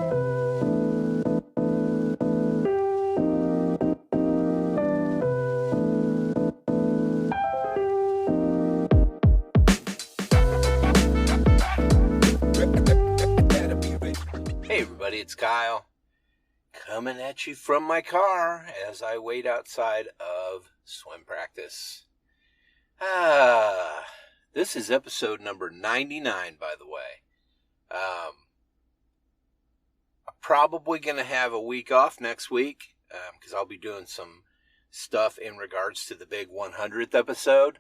Hey everybody, it's Kyle, coming at you from my car as I wait outside of swim practice. This is episode number 99, by the way. I'm probably going to have a week off next week because I'll be doing some stuff in regards to the big 100th episode.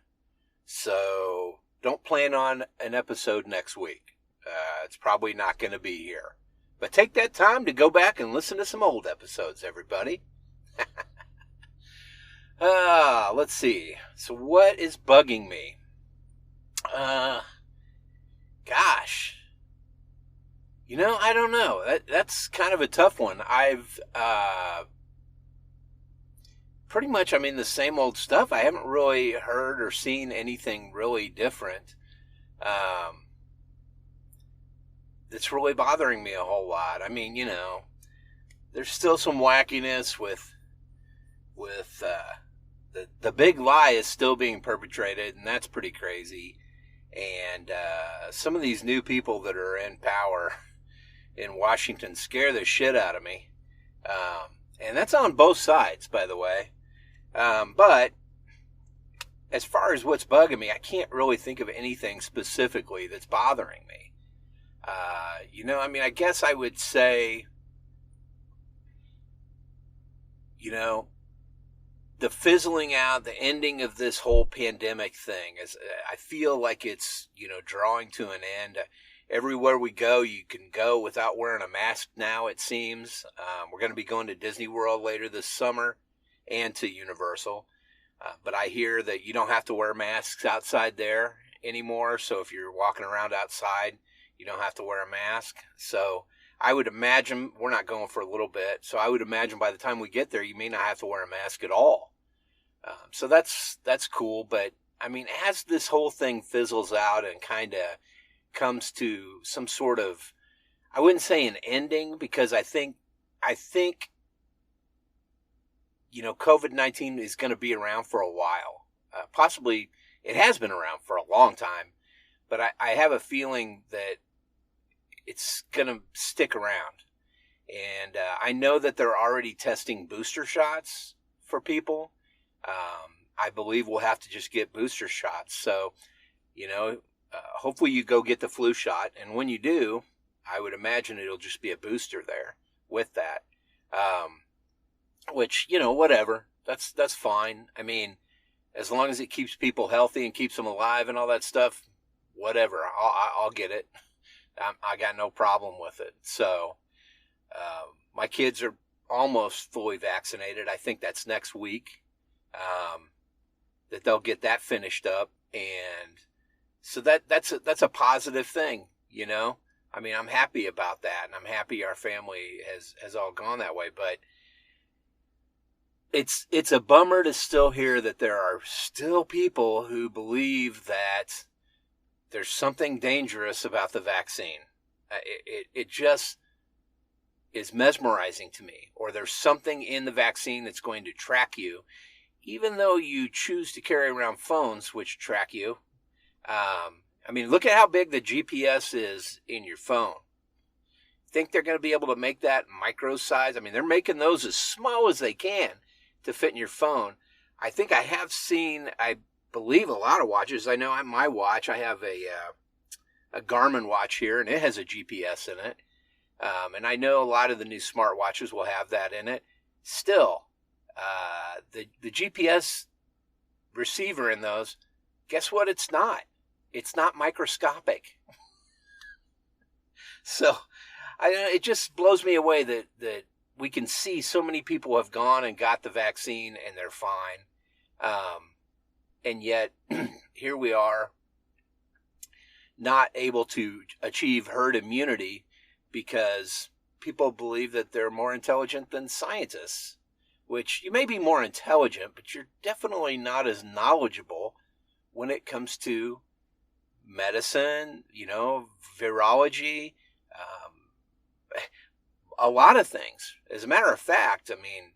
So don't plan on an episode next week. It's probably not going to be here. But take that time to go back and listen to some old episodes, everybody. Let's see. So what is bugging me? Gosh. I don't know. That's kind of a tough one. I've, pretty much, the same old stuff. I haven't really heard or seen anything really different. That's really bothering me a whole lot. There's still some wackiness with the big lie is still being perpetrated, and that's pretty crazy. And some of these new people that are in power in Washington scare the shit out of me. And that's on both sides, by the way. But as far as what's bugging me, I can't really think of anything specifically that's bothering me. I guess I would say, the fizzling out, the ending of this whole pandemic thing is, I feel like it's, drawing to an end. Everywhere we go, you can go without wearing a mask now, it seems. We're going to be going to Disney World later this summer and to Universal. But I hear that you don't have to wear masks outside there anymore. So if you're walking around outside, you don't have to wear a mask. So I would imagine, we're not going for a little bit, so I would imagine by the time we get there, you may not have to wear a mask at all. So that's cool. But, as this whole thing fizzles out and kind of comes to some sort of, I wouldn't say an ending, because I think COVID-19 is going to be around for a while. Possibly, it has been around for a long time. But I have a feeling that it's going to stick around. And I know that they're already testing booster shots for people. I believe we'll have to just get booster shots. So, hopefully you go get the flu shot. And when you do, I would imagine it'll just be a booster there with that. Which, whatever. That's fine. As long as it keeps people healthy and keeps them alive and all that stuff, whatever, I'll get it. I got no problem with it. So, my kids are almost fully vaccinated. I think that's next week, that they'll get that finished up. And so that's a positive thing, I'm happy about that. And I'm happy our family has all gone that way. But it's a bummer to still hear that there are still people who believe that there's something dangerous about the vaccine. It just is mesmerizing to me. Or there's something in the vaccine that's going to track you, even though you choose to carry around phones which track you. Look at how big the GPS is in your phone. Think they're going to be able to make that micro size? They're making those as small as they can to fit in your phone. I think I have seen, I believe, a lot of watches. I know on my watch, I have a Garmin watch here, and it has a GPS in it. And I know a lot of the new smartwatches will have that in it. Still, the GPS receiver in those, guess what? It's not. It's not microscopic. So, it just blows me away that we can see so many people have gone and got the vaccine and they're fine. And yet, here we are, not able to achieve herd immunity because people believe that they're more intelligent than scientists, which you may be more intelligent, but you're definitely not as knowledgeable when it comes to medicine, virology, a lot of things. As a matter of fact, I mean,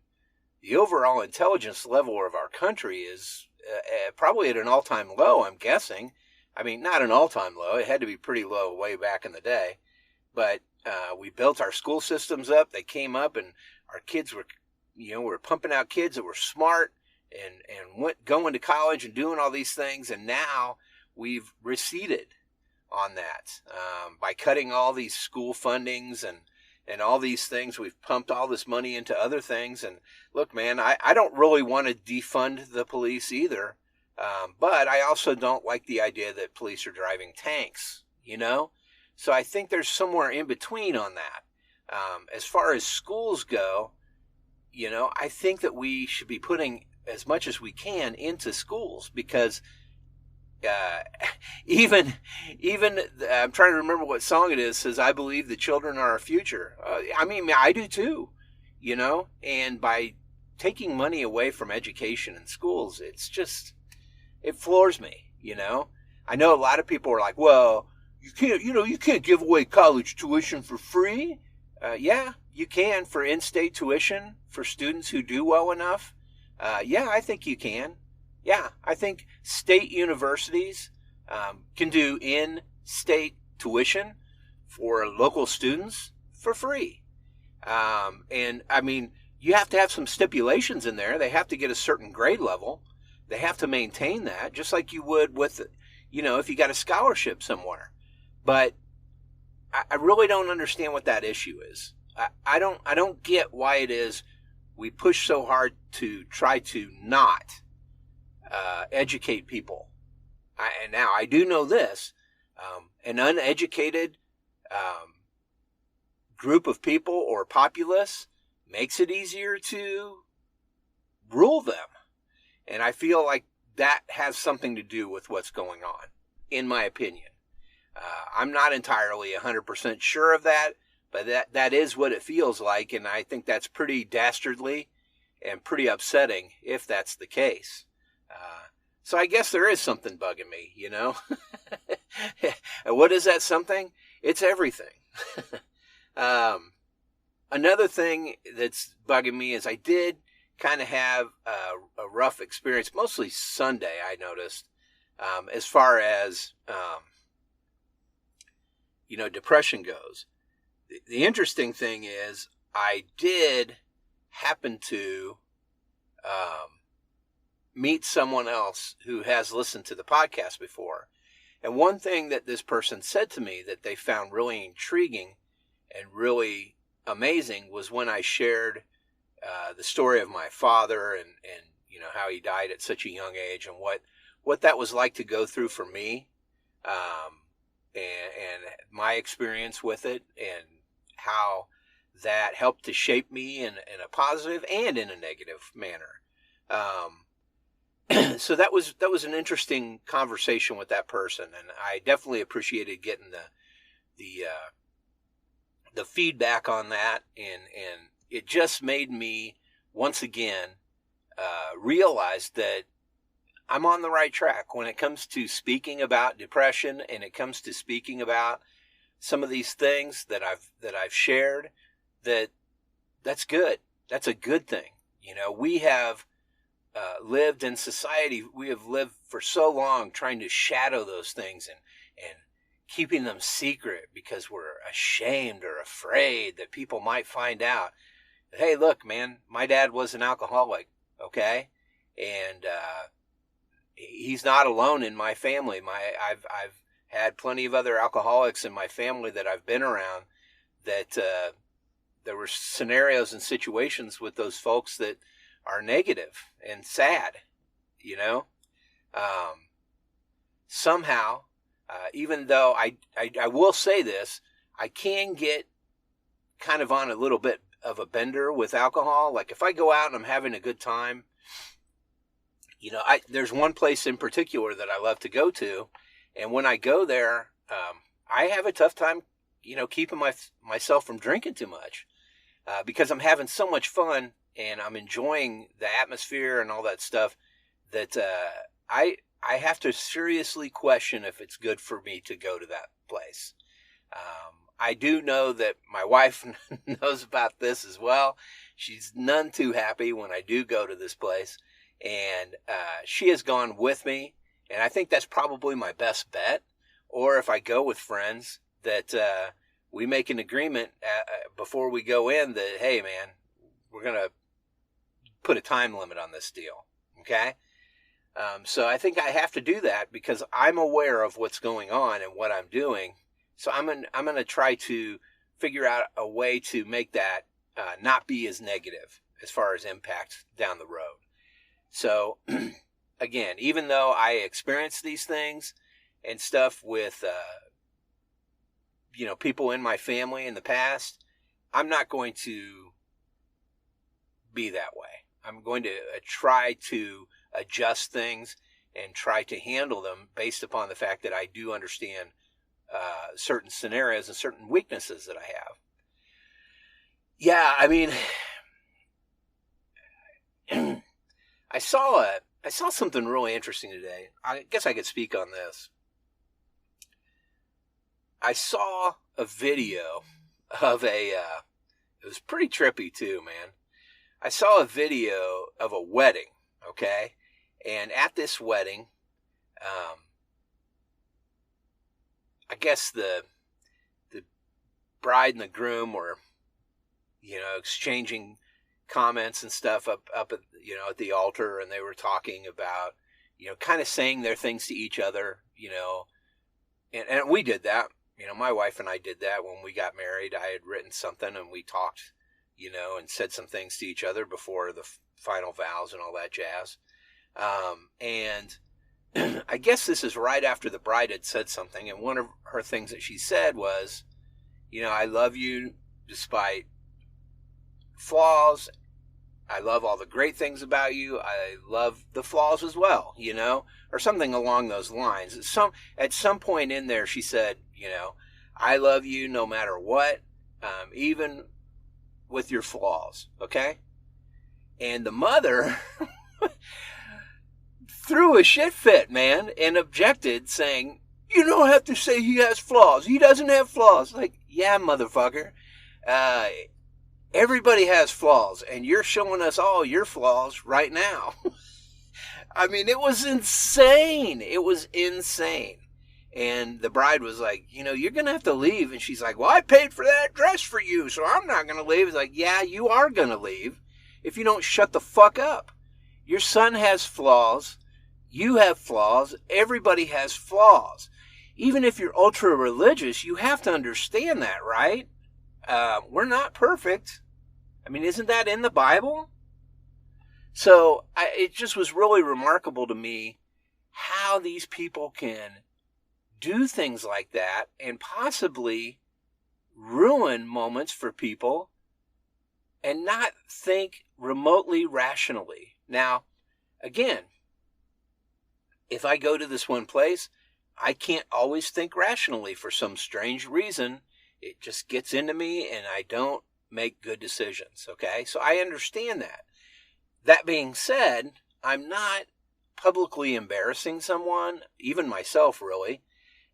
the overall intelligence level of our country is probably at an all-time low, I'm guessing. I mean, not an all-time low. It had to be pretty low way back in the day. But we built our school systems up. They came up, and our kids were, we're pumping out kids that were smart and going to college and doing all these things. And now we've receded on that by cutting all these school fundings and all these things. We've pumped all this money into other things. And look, man, I don't really want to defund the police either. But I also don't like the idea that police are driving tanks, So I think there's somewhere in between on that. As far as schools go, I think that we should be putting as much as we can into schools, because even I'm trying to remember what song it is, says, "I believe the children are our future." I mean, I do too, and by taking money away from education in schools, it floors me, I know a lot of people are like, well, you can't give away college tuition for free. Yeah, you can, for in-state tuition for students who do well enough. Yeah, I think you can. Yeah, I think state universities can do in-state tuition for local students for free. And I mean, you have to have some stipulations in there. They have to get a certain grade level. They have to maintain that, just like you would with, if you got a scholarship somewhere. But I really don't understand what that issue is. I don't get why it is we push so hard to try to not educate people. And now I do know this: an uneducated group of people or populace makes it easier to rule them. And I feel like that has something to do with what's going on, in my opinion. I'm not entirely 100% sure of that, but that is what it feels like, and I think that's pretty dastardly and pretty upsetting if that's the case. So I guess there is something bugging me, And what is that something? It's everything. Another thing that's bugging me is I did kind of have a rough experience, mostly Sunday, I noticed, as far as depression goes. The interesting thing is I did happen to meet someone else who has listened to the podcast before. And one thing that this person said to me that they found really intriguing and really amazing was when I shared the story of my father and how he died at such a young age, and what that was like to go through for me, and my experience with it, and how that helped to shape me in a positive and in a negative manner. So that was an interesting conversation with that person, and I definitely appreciated getting the feedback on that, and it just made me once again realize that I'm on the right track when it comes to speaking about depression, and it comes to speaking about some of these things that I've shared. That's good. That's a good thing. We have lived in society. We have lived for so long trying to shadow those things and keeping them secret because we're ashamed or afraid that people might find out. Hey, look, man, my dad was an alcoholic. Okay, and he's not alone in my family. I've had plenty of other alcoholics in my family that I've been around. That there were scenarios and situations with those folks that are negative and sad. Somehow, even though I will say this, I can get kind of on a little bit of a bender with alcohol. Like if I go out and I'm having a good time, there's one place in particular that I love to go to, and when I go there, I have a tough time, keeping myself from drinking too much, because I'm having so much fun and I'm enjoying the atmosphere and all that stuff that I have to seriously question if it's good for me to go to that place. I do know that my wife knows about this as well. She's none too happy when I do go to this place. And she has gone with me. And I think that's probably my best bet. Or if I go with friends, that we make an agreement before we go in that, hey, man, we're going to put a time limit on this deal. Okay? So I think I have to do that because I'm aware of what's going on and what I'm doing. So I'm going to try to figure out a way to make that not be as negative as far as impact down the road. So again, even though I experienced these things and stuff with, people in my family in the past, I'm not going to be that way. I'm going to try to adjust things and try to handle them based upon the fact that I do understand certain scenarios and certain weaknesses that I have. Yeah, I mean, I saw something really interesting today. I guess I could speak on this. I saw a video of it was pretty trippy too, man. I saw a video of a wedding, okay? And at this wedding, I guess the bride and the groom were, exchanging comments and stuff up at, at the altar, and they were talking about, kind of saying their things to each other, and we did that. My wife and I did that when we got married. I had written something and we talked, and said some things to each other before the final vows and all that jazz. And I guess this is right after the bride had said something, and one of her things that she said was, I love you despite flaws. I love all the great things about you. I love the flaws as well, or something along those lines. At some point in there, she said, I love you no matter what, even with your flaws, okay? And the mother threw a shit fit, man, and objected, saying, you don't have to say he has flaws. He doesn't have flaws. Like, yeah, motherfucker. Everybody has flaws, and you're showing us all your flaws right now. I mean, it was insane. It was insane. And the bride was like, you're going to have to leave. And she's like, well, I paid for that dress for you, so I'm not going to leave. It's like, yeah, you are going to leave if you don't shut the fuck up. Your son has flaws. You have flaws. Everybody has flaws. Even if you're ultra religious, you have to understand that, right? We're not perfect. I mean, isn't that in the Bible? So it just was really remarkable to me how these people can do things like that and possibly ruin moments for people and not think remotely rationally. Now, again, if I go to this one place, I can't always think rationally for some strange reason. It just gets into me and I don't make good decisions, okay? So I understand that. That being said, I'm not publicly embarrassing someone, even myself really,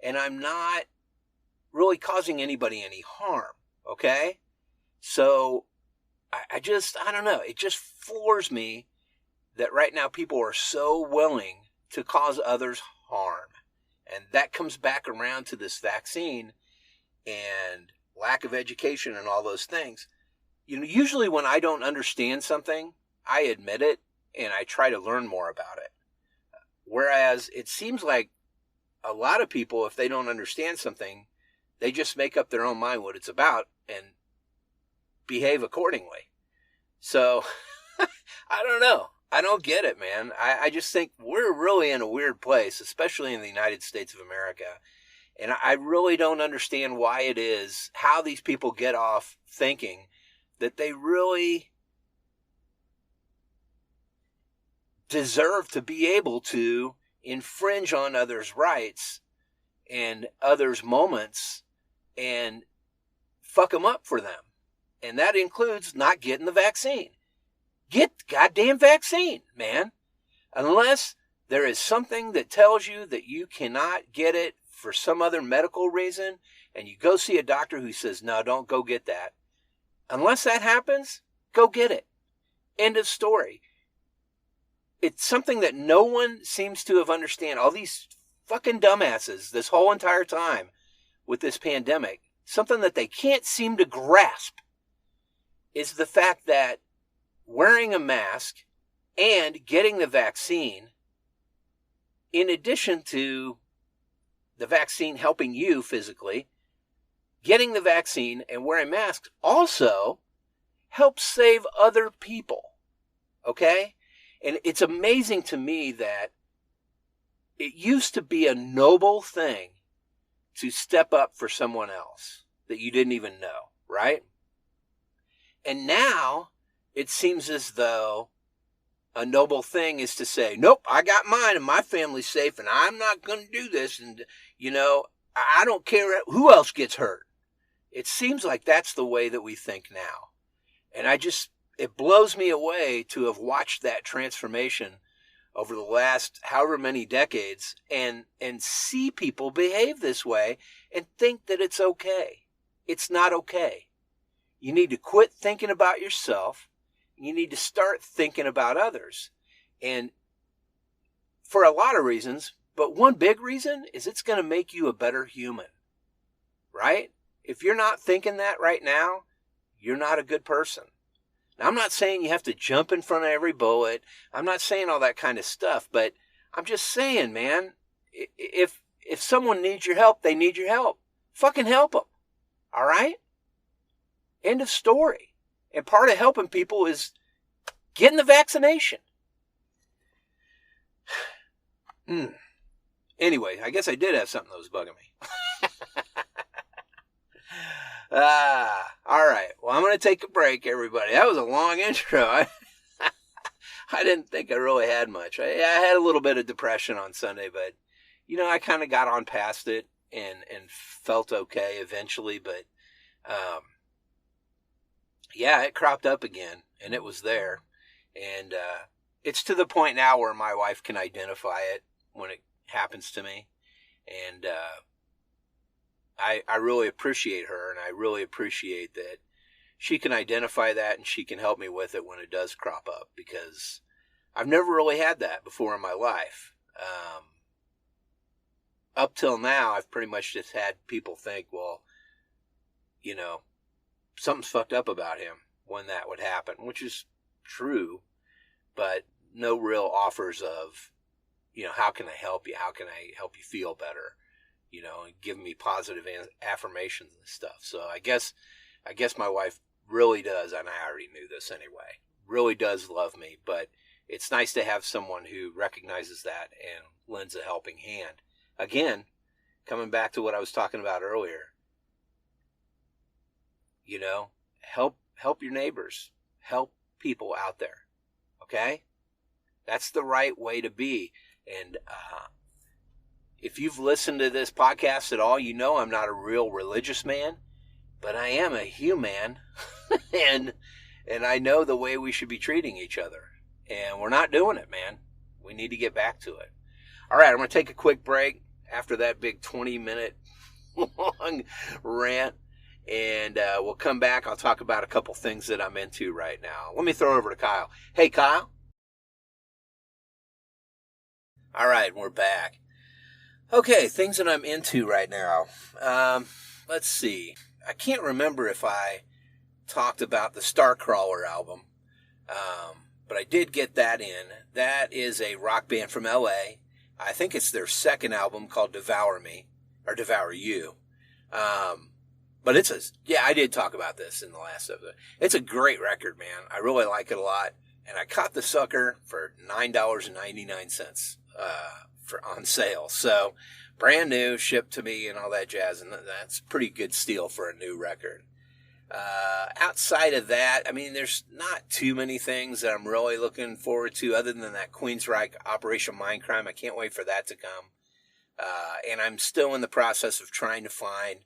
and I'm not really causing anybody any harm, okay? So I don't know. It just floors me that right now people are so willing to cause others harm. And that comes back around to this vaccine and lack of education and all those things. Usually when I don't understand something, I admit it and I try to learn more about it. Whereas it seems like a lot of people, if they don't understand something, they just make up their own mind what it's about and behave accordingly. So, I don't know. I don't get it, man. I just think we're really in a weird place, especially in the United States of America. And I really don't understand why it is, how these people get off thinking that they really deserve to be able to infringe on others' rights and others' moments and fuck them up for them. And that includes not getting the vaccine. Get the goddamn vaccine, man. Unless there is something that tells you that you cannot get it for some other medical reason, and you go see a doctor who says, no, don't go get that. Unless that happens, go get it. End of story. It's something that no one seems to have understand. All these fucking dumbasses this whole entire time with this pandemic, something that they can't seem to grasp is the fact that wearing a mask and getting the vaccine, in addition to the vaccine helping you physically, getting the vaccine and wearing masks also helps save other people. Okay? And it's amazing to me that it used to be a noble thing to step up for someone else that you didn't even know, right? And now it seems as though a noble thing is to say, nope, I got mine and my family's safe and I'm not going to do this. And, I don't care who else gets hurt. It seems like that's the way that we think now. And it blows me away to have watched that transformation over the last however many decades and see people behave this way and think that it's okay. It's not okay. You need to quit thinking about yourself. You need to start thinking about others. And for a lot of reasons, but one big reason is it's going to make you a better human. Right? If you're not thinking that right now, you're not a good person. Now, I'm not saying you have to jump in front of every bullet. I'm not saying all that kind of stuff, but I'm just saying, man, if someone needs your help, they need your help. Fucking help them. All right? End of story. And part of helping people is getting the vaccination. Anyway, I guess I did have something that was bugging me. All right. Well, I'm going to take a break, everybody. That was a long intro. I didn't think I really had much. I had a little bit of depression on Sunday, but, I kind of got on past it and felt okay eventually. But, yeah, it cropped up again, and it was there. And it's to the point now where my wife can identify it when it happens to me. And I really appreciate her, and I really appreciate that she can identify that and she can help me with it when it does crop up, because I've never really had that before in my life. Up till now, I've pretty much just had people think, well, something's fucked up about him when that would happen, which is true, but no real offers of, how can I help you? How can I help you feel better? And give me positive affirmations and stuff. So I guess my wife really does, and I already knew this anyway, really does love me, but it's nice to have someone who recognizes that and lends a helping hand. Again, coming back to what I was talking about earlier, help your neighbors, help people out there. Okay? That's the right way to be. And, if you've listened to this podcast at all, I'm not a real religious man, but I am a human, and I know the way we should be treating each other, and we're not doing it, man. We need to get back to it. All right, I'm going to take a quick break after that big 20-minute long rant, and we'll come back. I'll talk about a couple things that I'm into right now. Let me throw it over to Kyle. Hey, Kyle. All right, we're back. Okay, things that I'm into right now. Let's see. I can't remember if I talked about the Starcrawler album, but I did get that in. That is a rock band from L.A. I think it's their second album called Devour Me, or Devour You. But I did talk about this in the last episode. It's a great record, man. I really like it a lot. And I caught the sucker for $9.99 on sale. So brand new, shipped to me and all that jazz. And that's a pretty good steal for a new record. Outside of that, there's not too many things that I'm really looking forward to other than that Queensryche Operation Mindcrime. I can't wait for that to come. And I'm still in the process of trying to find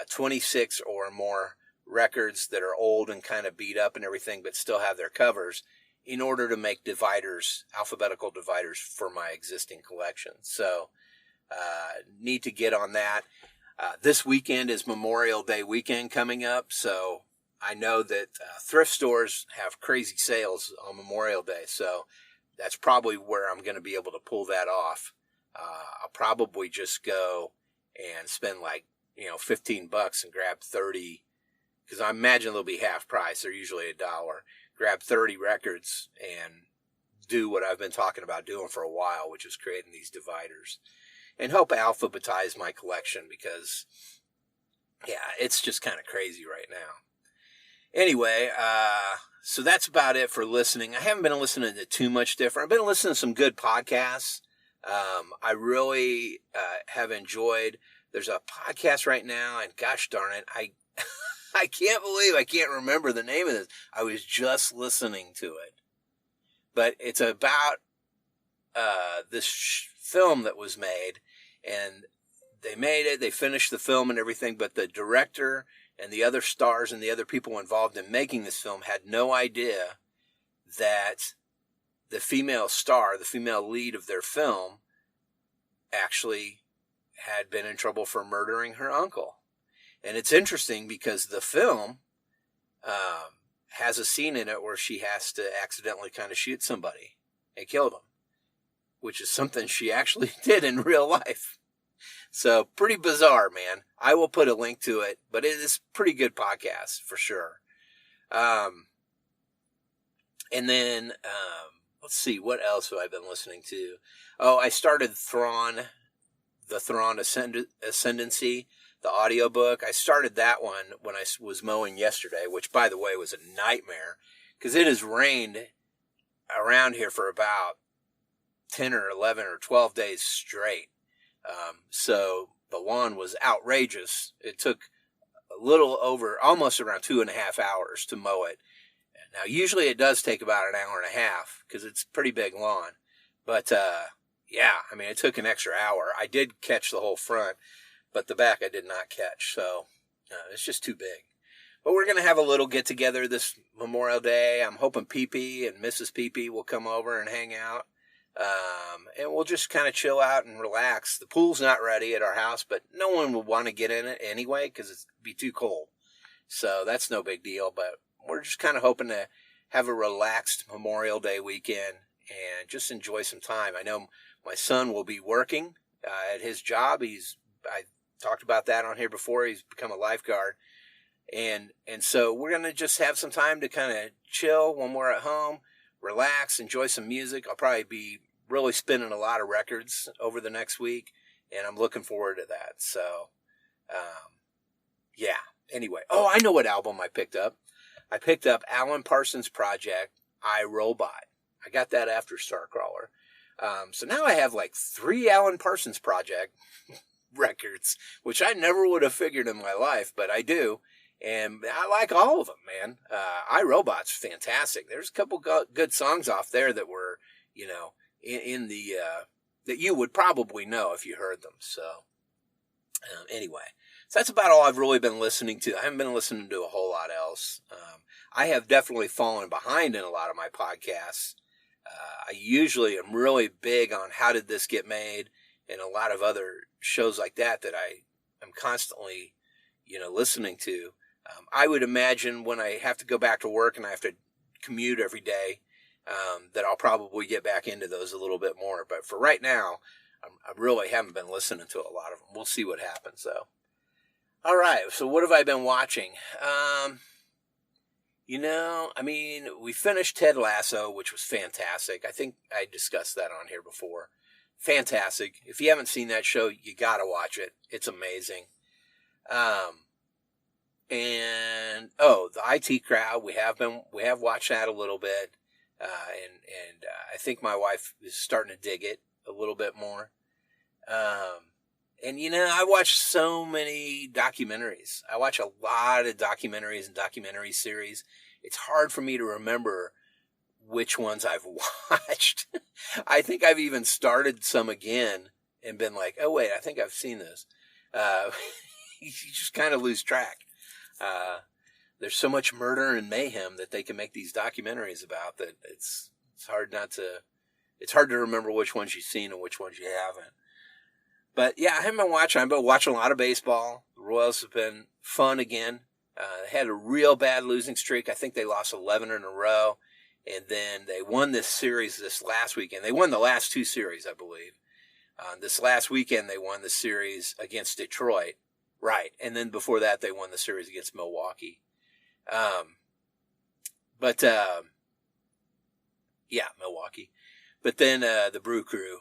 26 or more records that are old and kind of beat up and everything, but still have their covers in order to make alphabetical dividers for my existing collection. So, need to get on that. This weekend is Memorial Day weekend coming up, so I know that thrift stores have crazy sales on Memorial Day, so that's probably where I'm going to be able to pull that off. I'll probably just go and spend like, $15 and grab 30, because I imagine they'll be half price. They're usually $1. Grab 30 records and do what I've been talking about doing for a while, which is creating these dividers and help alphabetize my collection, because, it's just kind of crazy right now. Anyway, so that's about it for listening. I haven't been listening to too much different. I've been listening to some good podcasts. I really have enjoyed. There's a podcast right now, and gosh darn it, I can't believe I can't remember the name of this. I was just listening to it. But it's about this film that was made, and they made it, they finished the film and everything, but the director and the other stars and the other people involved in making this film had no idea that the female star, the female lead of their film, actually had been in trouble for murdering her uncle. And it's interesting because the film has a scene in it where she has to accidentally kind of shoot somebody and kill them, which is something she actually did in real life. So pretty bizarre, man. I will put a link to it, but it is a pretty good podcast for sure. And then, let's see, what else have I been listening to? Oh, I started the Thrawn Ascendancy, the audiobook. I started that one when I was mowing yesterday, which, by the way, was a nightmare because it has rained around here for about 10 or 11 or 12 days straight. So the lawn was outrageous. It took a little over, almost around 2.5 hours to mow it. Now, usually it does take about an hour and a half because it's a pretty big lawn. But, it took an extra hour. I did catch the whole front, but the back I did not catch. So it's just too big. But we're going to have a little get together this Memorial Day. I'm hoping Pee-Pee and Mrs. Pee-Pee will come over and hang out. And we'll just kind of chill out and relax. The pool's not ready at our house, but no one will want to get in it anyway because it'd be too cold. So that's no big deal. But we're just kind of hoping to have a relaxed Memorial Day weekend and just enjoy some time. I know my son will be working at his job. I talked about that on here before. He's become a lifeguard. And so we're going to just have some time to kind of chill when we're at home, relax, enjoy some music. I'll probably be really spinning a lot of records over the next week, and I'm looking forward to that. So, Anyway, I know what album I picked up. I picked up Alan Parsons Project, I, Robot. I got that after Starcrawler. So now I have like 3 Alan Parsons Project records, which I never would have figured in my life, but I do. And I like all of them, man. I, Robot's fantastic. There's a couple good songs off there that were, in the, that you would probably know if you heard them. So, anyway, so that's about all I've really been listening to. I haven't been listening to a whole lot else. I have definitely fallen behind in a lot of my podcasts. I usually am really big on How Did This Get Made and a lot of other shows like that I am constantly, listening to. I would imagine when I have to go back to work and I have to commute every day, that I'll probably get back into those a little bit more. But for right now, I really haven't been listening to a lot of them. We'll see what happens, though. All right, so what have I been watching? We finished Ted Lasso, which was fantastic. I think I discussed that on here before. Fantastic. If you haven't seen that show, you got to watch it. It's amazing. The IT Crowd, we have watched that a little bit. And I think my wife is starting to dig it a little bit more. I watch so many documentaries. I watch a lot of documentaries and documentary series. It's hard for me to remember which ones I've watched. I think I've even started some again and been like, oh wait, I think I've seen this. You just kind of lose track. There's so much murder and mayhem that they can make these documentaries about that it's hard to remember which ones you've seen and which ones you haven't. But yeah, I haven't been watching. I've been watching a lot of baseball. The Royals have been fun again. They had a real bad losing streak. I think they lost 11 in a row. And then they won this series this last weekend. They won the last two series, I believe. This last weekend, they won the series against Detroit. Right. And then before that, they won the series against Milwaukee. Yeah, Milwaukee. But then the Brew Crew,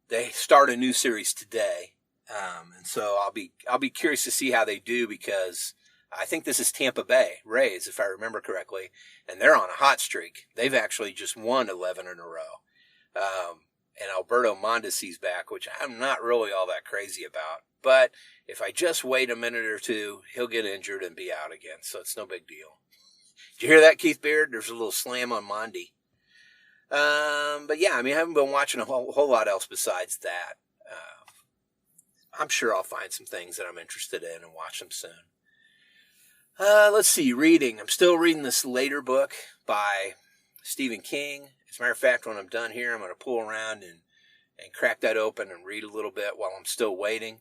they start a new series today. And so I'll be curious to see how they do, because I think this is Tampa Bay Rays, if I remember correctly, and they're on a hot streak. They've actually just won 11 in a row. And Alberto Mondesi's back, which I'm not really all that crazy about. But if I just wait a minute or two, he'll get injured and be out again, so it's no big deal. Did you hear that, Keith Beard? There's a little slam on Mondi. But yeah, I mean, I haven't been watching a whole lot else besides that. I'm sure I'll find some things that I'm interested in and watch them soon. Let's see, reading. I'm still reading this later book by Stephen King. As a matter of fact, when I'm done here, I'm going to pull around and crack that open and read a little bit while I'm still waiting.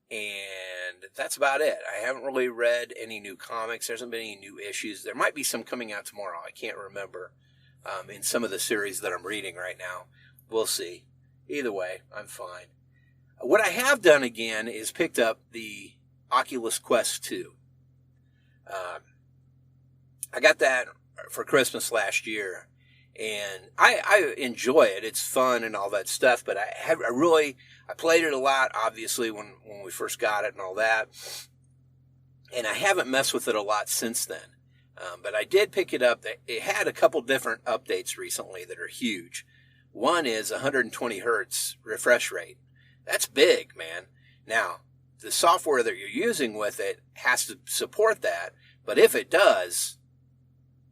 And that's about it. I haven't really read any new comics. There hasn't been any new issues. There might be some coming out tomorrow. I can't remember. In some of the series that I'm reading right now. We'll see. Either way, I'm fine. What I have done again is picked up the Oculus Quest 2. I got that for Christmas last year, and I enjoy it. It's fun and all that stuff, but I played it a lot, obviously, when we first got it and all that, and I haven't messed with it a lot since then. But I did pick it up. It had a couple different updates recently that are huge. One is 120 hertz refresh rate. That's big, man. Now, the software that you're using with it has to support that, but if it does,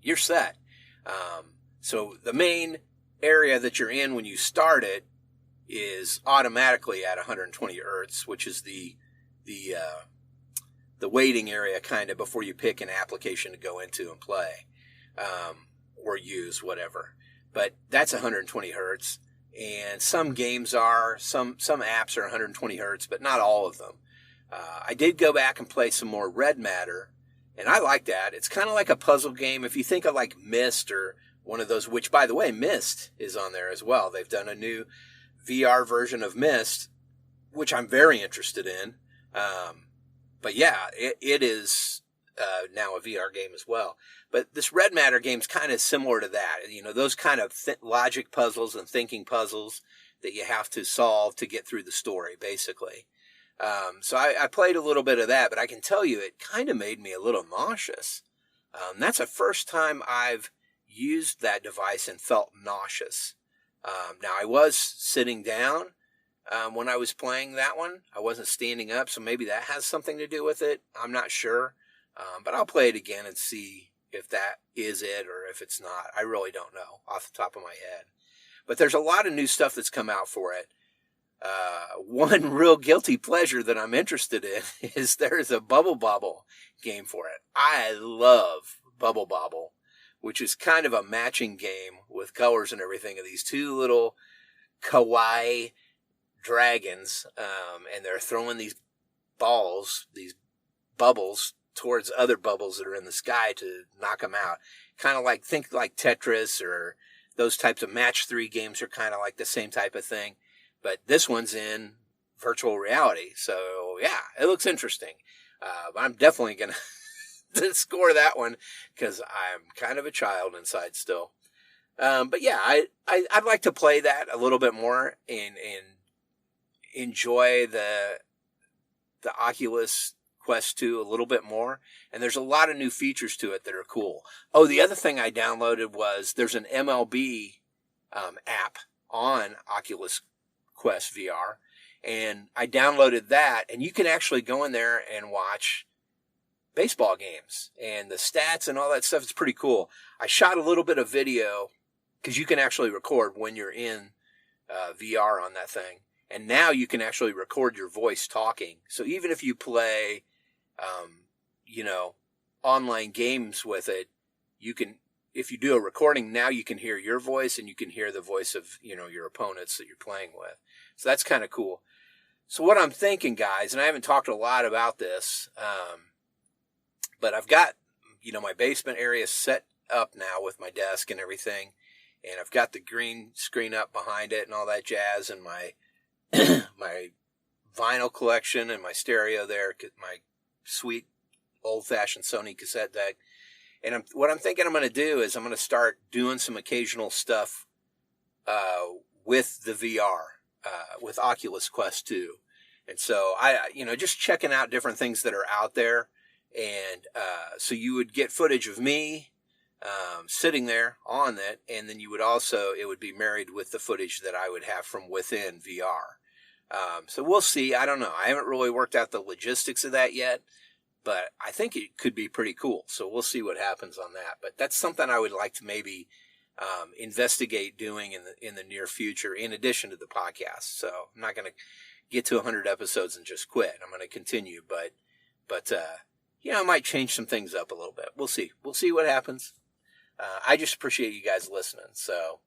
you're set. So the main area that you're in when you start it is automatically at 120 hertz, which is the waiting area kind of before you pick an application to go into and play, or use, whatever. But that's 120 hertz. And some games some apps are 120 hertz, but not all of them. I did go back and play some more Red Matter, and I like that. It's kind of like a puzzle game. If you think of like Myst or one of those, which, by the way, Myst is on there as well. They've done a new VR version of Myst, which I'm very interested in. But yeah, it is now a VR game as well. But this Red Matter game is kind of similar to that. You know, those kind of logic puzzles and thinking puzzles that you have to solve to get through the story, basically. So I played a little bit of that, but I can tell you it kind of made me a little nauseous. That's the first time I've used that device and felt nauseous. Now, I was sitting down when I was playing that one. I wasn't standing up, so maybe that has something to do with it. I'm not sure. But I'll play it again and see if that is it or if it's not. I really don't know off the top of my head. But there's a lot of new stuff that's come out for it. One real guilty pleasure that I'm interested in is there's a Bubble Bobble game for it. I love Bubble Bobble, which is kind of a matching game with colors and everything of these two little kawaii dragons, and they're throwing these bubbles towards other bubbles that are in the sky to knock them out. Kind of like, think like Tetris or those types of match 3 games are kind of like the same type of thing. But this one's in virtual reality. So yeah, it looks interesting. I'm definitely going to score that one because I'm kind of a child inside still. But yeah, I'd like to play that a little bit more and enjoy the Oculus Quest 2 a little bit more. And there's a lot of new features to it that are cool. Oh, the other thing I downloaded was there's an MLB app on Oculus Quest VR. And I downloaded that, and you can actually go in there and watch baseball games. And the stats and all that stuff is pretty cool. I shot a little bit of video because you can actually record when you're in VR on that thing. And now you can actually record your voice talking. So even if you play, online games with it, if you do a recording, now you can hear your voice and you can hear the voice of, your opponents that you're playing with. So that's kind of cool. So what I'm thinking, guys, and I haven't talked a lot about this, but I've got, my basement area set up now with my desk and everything. And I've got the green screen up behind it and all that jazz, and my my vinyl collection and my stereo there, my sweet old-fashioned Sony cassette deck. And what I'm thinking I'm going to do is I'm going to start doing some occasional stuff with the VR, with Oculus Quest 2. And so just checking out different things that are out there. And so you would get footage of me sitting there on it, and then it would be married with the footage that I would have from within VR. So we'll see. I don't know. I haven't really worked out the logistics of that yet, but I think it could be pretty cool. So we'll see what happens on that. But that's something I would like to maybe investigate doing in the near future, in addition to the podcast. So I'm not going to get to 100 episodes and just quit. I'm going to continue, but I might change some things up a little bit. We'll see. We'll see what happens. I just appreciate you guys listening. So,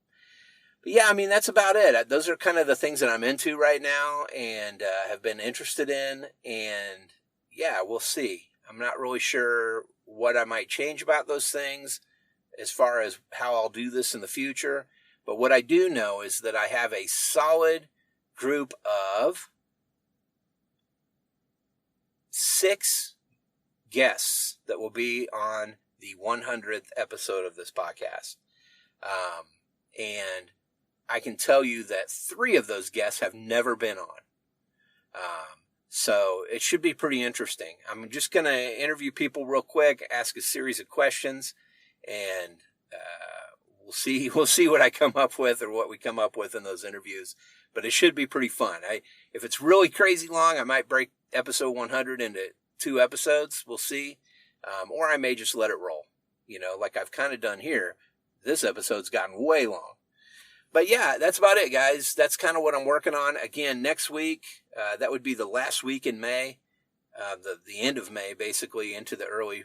but yeah, that's about it. Those are kind of the things that I'm into right now and have been interested in. And yeah, we'll see. I'm not really sure what I might change about those things as far as how I'll do this in the future. But what I do know is that I have a solid group of 6 guests that will be on the 100th episode of this podcast. And I can tell you that 3 of those guests have never been on. So it should be pretty interesting. I'm just going to interview people real quick, ask a series of questions, and we'll see what I come up with or what we come up with in those interviews. But it should be pretty fun. If it's really crazy long, I might break episode 100 into 2 episodes. We'll see. Or I may just let it roll, like I've kind of done here. This episode's gotten way long. But yeah, that's about it, guys. That's kind of what I'm working on. Again, next week, that would be the last week in May, the end of May, basically, into the early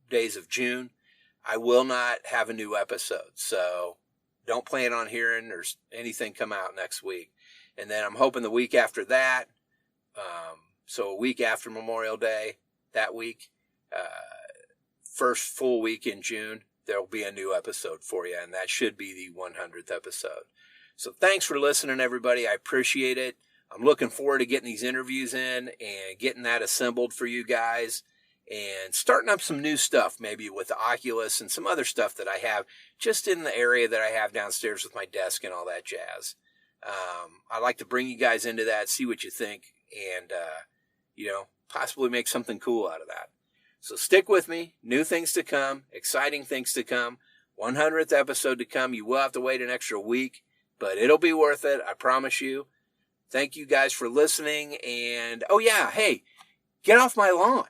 days of June. I will not have a new episode, so don't plan on hearing or anything come out next week. And then I'm hoping the week after that, so a week after Memorial Day, that week, first full week in June, there'll be a new episode for you, and that should be the 100th episode. So thanks for listening, everybody. I appreciate it. I'm looking forward to getting these interviews in and getting that assembled for you guys and starting up some new stuff, maybe with the Oculus and some other stuff that I have just in the area that I have downstairs with my desk and all that jazz. I'd like to bring you guys into that, see what you think, and, possibly make something cool out of that. So stick with me. New things to come, exciting things to come, 100th episode to come. You will have to wait an extra week, but it'll be worth it. I promise you. Thank you guys for listening. And, oh yeah, hey, get off my lawn.